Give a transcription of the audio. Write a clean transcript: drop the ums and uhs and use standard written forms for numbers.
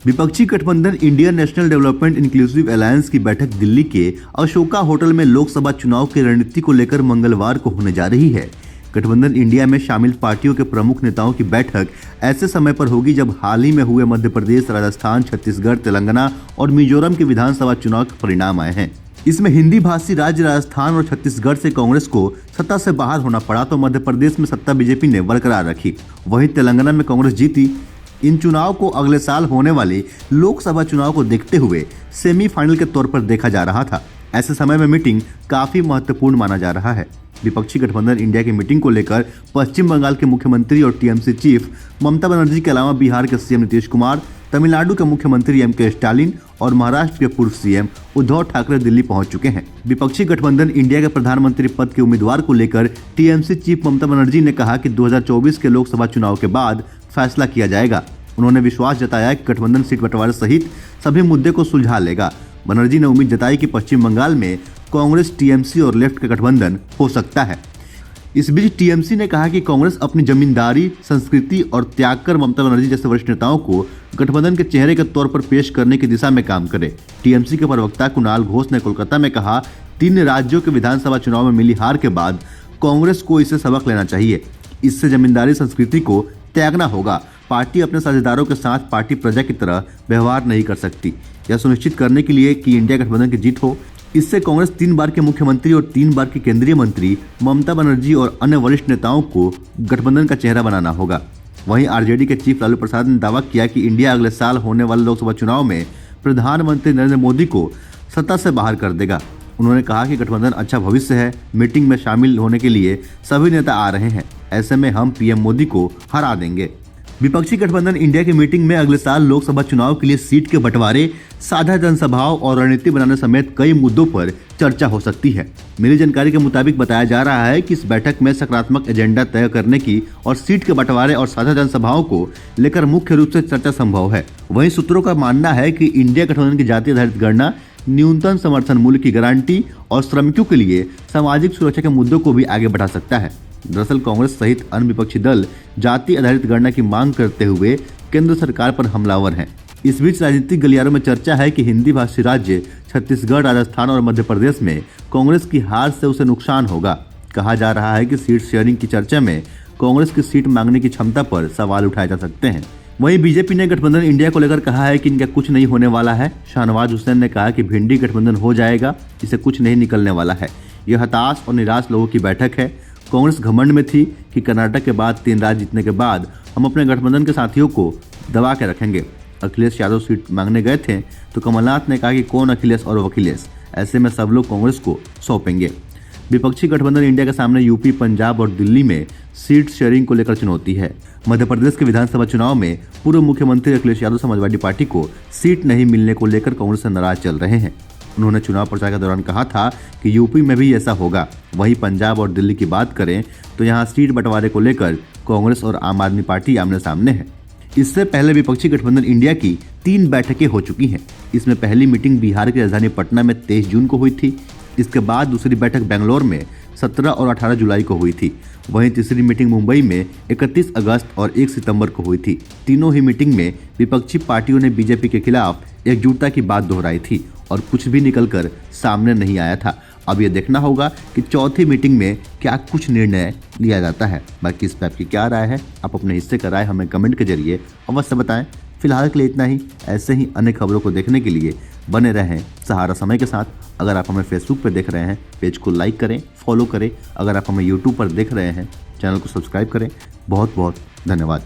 विपक्षी गठबंधन Indian national development inclusive alliance की बैठक दिल्ली के अशोका होटल में लोकसभा चुनाव की रणनीति को लेकर मंगलवार को होने जा रही है। गठबंधन इंडिया में शामिल पार्टियों के प्रमुख नेताओं की बैठक ऐसे समय पर होगी जब हाल ही में हुए मध्य प्रदेश, राजस्थान, छत्तीसगढ़, तेलंगाना और मिजोरम के विधानसभा चुनाव के परिणाम आए हैं। इसमें हिंदी भाषी राज्य राजस्थान और छत्तीसगढ़ से कांग्रेस को सत्ता से बाहर होना पड़ा, तो मध्य प्रदेश में सत्ता बीजेपी ने बरकरार रखी। वहीं तेलंगाना में कांग्रेस जीती। इन चुनाव को अगले साल होने वाले लोकसभा चुनाव को देखते हुए सेमीफाइनल के तौर पर देखा जा रहा था। ऐसे समय में मीटिंग काफी महत्वपूर्ण माना जा रहा है। विपक्षी गठबंधन इंडिया की मीटिंग को लेकर पश्चिम बंगाल के मुख्यमंत्री और टीएमसी चीफ ममता बनर्जी के अलावा बिहार के सीएम नीतीश कुमार, तमिलनाडु के मुख्यमंत्री एम.के. स्टालिन और महाराष्ट्र के पूर्व सीएम उद्धव ठाकरे दिल्ली पहुंच चुके हैं। विपक्षी गठबंधन इंडिया के प्रधानमंत्री पद के उम्मीदवार को लेकर टीएमसी चीफ ममता बनर्जी ने कहा कि 2024 के लोकसभा चुनाव के बाद फैसला किया जाएगा। उन्होंने विश्वास जताया कि गठबंधन सीट बंटवारे सहित सभी मुद्दे को सुलझा लेगा। बनर्जी ने उम्मीद जताई कि पश्चिम बंगाल में कांग्रेस, टीएमसी और लेफ्ट का गठबंधन हो सकता है। इस बीच टीएमसी ने कहा कि कांग्रेस अपनी जमींदारी, संस्कृति और त्याग कर ममता बनर्जी जैसे वरिष्ठ नेताओं को गठबंधन के चेहरे के तौर पर पेश करने की दिशा में काम करे। टीएमसी के प्रवक्ता कुणाल घोष ने कोलकाता में कहा, 3 राज्यों के विधानसभा चुनाव में मिली हार के बाद कांग्रेस को इससे सबक लेना चाहिए। इससे जमींदारी संस्कृति को त्यागना होगा। पार्टी अपने साझेदारों के साथ पार्टी प्रजा की तरह व्यवहार नहीं कर सकती। यह सुनिश्चित करने के लिए कि इंडिया गठबंधन की जीत हो, इससे कांग्रेस 3 बार के मुख्यमंत्री और 3 बार की केंद्रीय मंत्री ममता बनर्जी और अन्य वरिष्ठ नेताओं को गठबंधन का चेहरा बनाना होगा। वहीं आरजेडी के चीफ लालू प्रसाद ने दावा किया कि इंडिया अगले साल होने वाले लोकसभा चुनाव में प्रधानमंत्री नरेंद्र मोदी को सत्ता से बाहर कर देगा। उन्होंने कहा कि गठबंधन अच्छा भविष्य है। मीटिंग में शामिल होने के लिए सभी नेता आ रहे हैं। ऐसे में हम पीएम मोदी को हरा देंगे। विपक्षी गठबंधन इंडिया की मीटिंग में अगले साल लोकसभा चुनाव के लिए सीट के बंटवारे, साझा जनसभाओं और रणनीति बनाने समेत कई मुद्दों पर चर्चा हो सकती है। मिली जानकारी के मुताबिक बताया जा रहा है कि इस बैठक में सकारात्मक एजेंडा तय करने की और सीट के बंटवारे और साझा जनसभाओं को लेकर मुख्य रूप से चर्चा संभव है। वहीं सूत्रों का मानना है कि इंडिया गठबंधन की जाति आधारित गणना, न्यूनतम समर्थन मूल्य की गारंटी और श्रमिकों के लिए सामाजिक सुरक्षा के मुद्दों को भी आगे बढ़ा सकता है। दरअसल कांग्रेस सहित अन्य विपक्षी दल जाति आधारित गणना की मांग करते हुए केंद्र सरकार पर हमलावर हैं। इस बीच राजनीतिक गलियारों में चर्चा है कि हिंदी भाषी राज्य छत्तीसगढ़, राजस्थान और मध्य प्रदेश में कांग्रेस की हार से उसे नुकसान होगा। कहा जा रहा है कि सीट शेयरिंग की चर्चा में कांग्रेस की सीट मांगने की क्षमता पर सवाल उठाए जा सकते हैं। वहीं बीजेपी ने गठबंधन इंडिया को लेकर कहा है कि इनका कुछ नहीं होने वाला है। शाहनवाज हुसैन ने कहा कि भिंडी गठबंधन हो जाएगा, इसे कुछ नहीं निकलने वाला है। यह हताश और निराश लोगों की बैठक है। कांग्रेस घमंड में थी कि कर्नाटक के बाद 3 राज्य जीतने के बाद हम अपने गठबंधन के साथियों को दबा के रखेंगे। अखिलेश यादव सीट मांगने गए थे तो कमलनाथ ने कहा कि कौन अखिलेश और वकीलेश, ऐसे में सब लोग कांग्रेस को सौंपेंगे। विपक्षी गठबंधन इंडिया के सामने यूपी, पंजाब और दिल्ली में सीट शेयरिंग को लेकर चुनौती है। मध्य प्रदेश के विधानसभा चुनाव में पूर्व मुख्यमंत्री अखिलेश यादव समाजवादी पार्टी को सीट नहीं मिलने को लेकर कांग्रेस से नाराज चल रहे हैं। उन्होंने चुनाव प्रचार के दौरान कहा था कि यूपी में भी ऐसा होगा। वहीं पंजाब और दिल्ली की बात करें तो यहां सीट बंटवारे को लेकर कांग्रेस और आम आदमी पार्टी आमने सामने है। इससे पहले विपक्षी गठबंधन इंडिया की 3 बैठकें हो चुकी हैं। इसमें पहली मीटिंग बिहार की राजधानी पटना में 23 जून को हुई थी। इसके बाद दूसरी बैठक बेंगलोर में 17 और 18 जुलाई को हुई थी। वहीं तीसरी मीटिंग मुंबई में 31 अगस्त और 1 सितंबर को हुई थी। तीनों ही मीटिंग में विपक्षी पार्टियों ने बीजेपी के खिलाफ एकजुटता की बात दोहराई थी और कुछ भी निकलकर सामने नहीं आया था। अब यह देखना होगा कि चौथी मीटिंग में क्या कुछ निर्णय लिया जाता है। बाकी इस पर आपकी क्या राय है? आप अपने हिस्से का राय हमें कमेंट के जरिए अवश्य बताएं। फिलहाल के लिए इतना ही। ऐसे ही अन्य खबरों को देखने के लिए बने रहें सहारा समय के साथ। अगर आप हमें फेसबुक पर देख रहे हैं, पेज को लाइक करें, फॉलो करें। अगर आप हमें यूट्यूब पर देख रहे हैं, चैनल को सब्सक्राइब करें। बहुत बहुत धन्यवाद।